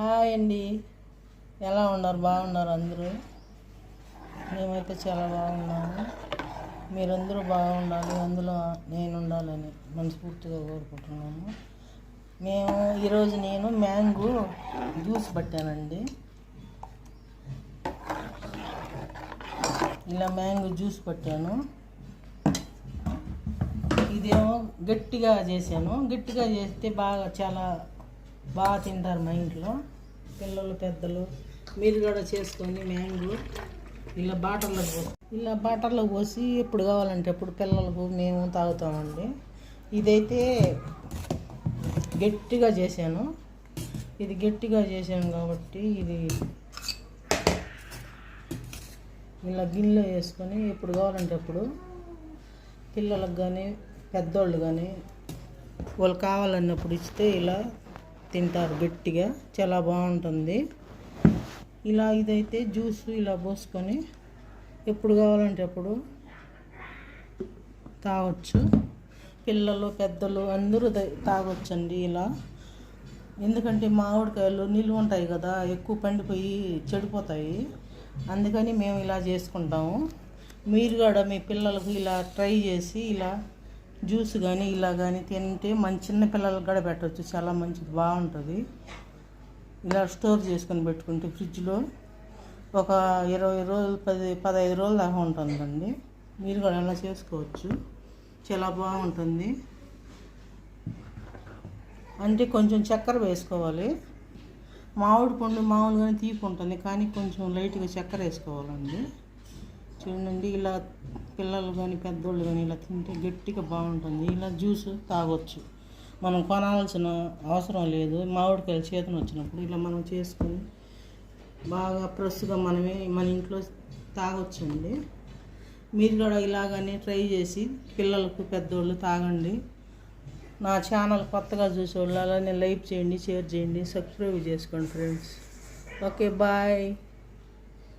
Hi అండి, ఎలా ఉన్నారు? బాగున్నారు అందరూ? మేమైతే చాలా బాగున్నాము. మీరందరూ బాగుండాలి, అందులో నేను ఉండాలని మనస్ఫూర్తిగా కోరుకుంటున్నాము. ఈరోజు నేను మ్యాంగో జ్యూస్ పట్టానండి. ఇలా మ్యాంగో జ్యూస్ పట్టాను. ఇదేమో గట్టిగా చేశాను. గట్టిగా చేస్తే చాలా బాగా తింటారు మా ఇంట్లో పిల్లలు, పెద్దలు. మీరు కూడా చేసుకొని మ్యాంగో ఇలా బాటర్లో పోసి ఎప్పుడు కావాలంటే అప్పుడు పిల్లలకు మేము తాగుతామండి. ఇదైతే గట్టిగా చేశాను. ఇది గట్టిగా చేశాను కాబట్టి ఇది ఇలా గిన్నెలో వేసుకొని ఎప్పుడు కావాలంటే అప్పుడు పిల్లలకు కానీ పెద్దోళ్ళు కానీ వాళ్ళు కావాలన్నప్పుడు ఇస్తే ఇలా తింటారు. గట్టిగా చాలా బాగుంటుంది. ఇదైతే జ్యూస్ ఇలా పోసుకొని ఎప్పుడు కావాలంటే అప్పుడు తాగొచ్చు. పిల్లలు, పెద్దలు అందరూ తాగొచ్చండి ఇలా. ఎందుకంటే మామిడికాయలు నిలువ ఉంటాయి కదా, ఎక్కువ పండిపోయి చెడిపోతాయి. అందుకని మేము ఇలా చేసుకుంటాము. మీరు కూడా మీ పిల్లలకు ఇలా ట్రై చేసి ఇలా జ్యూస్ కానీ ఇలా కానీ తింటే మన చిన్న పిల్లలకు కూడా పెట్టవచ్చు. చాలా మంచిది, బాగుంటుంది. ఇలా స్టోర్ చేసుకొని పెట్టుకుంటే ఫ్రిడ్జ్లో ఒక 20 రోజులు 15 రోజులు దాకా ఉంటుందండి. మీరు కూడా అలా చేసుకోవచ్చు. చాలా బాగుంటుంది. అంటే కొంచెం చక్కెర వేసుకోవాలి. మామిడి పండు మామూలుగానే తీపి ఉంటుంది, కానీ కొంచెం లైట్గా చక్కెర వేసుకోవాలండి. చూడండి, ఇలా పిల్లలు కానీ పెద్దోళ్ళు కానీ ఇలా తింటే గట్టిగా బాగుంటుంది. ఇలా జ్యూస్ తాగొచ్చు. మనం కొనాల్సిన అవసరం లేదు. మామిడికాయలు చేతను వచ్చినప్పుడు ఇలా మనం చేసుకొని బాగా ఫ్రెష్గా మనమే మన ఇంట్లో తాగొచ్చండి. మీరు కూడా ఇలాగనే ట్రై చేసి పిల్లలకు, పెద్దోళ్ళు తాగండి. నా ఛానల్ కొత్తగా చూసేవాళ్ళు అలానే లైక్ చేయండి, షేర్ చేయండి, సబ్స్క్రైబ్ చేసుకోండి ఫ్రెండ్స్. Okay, bye.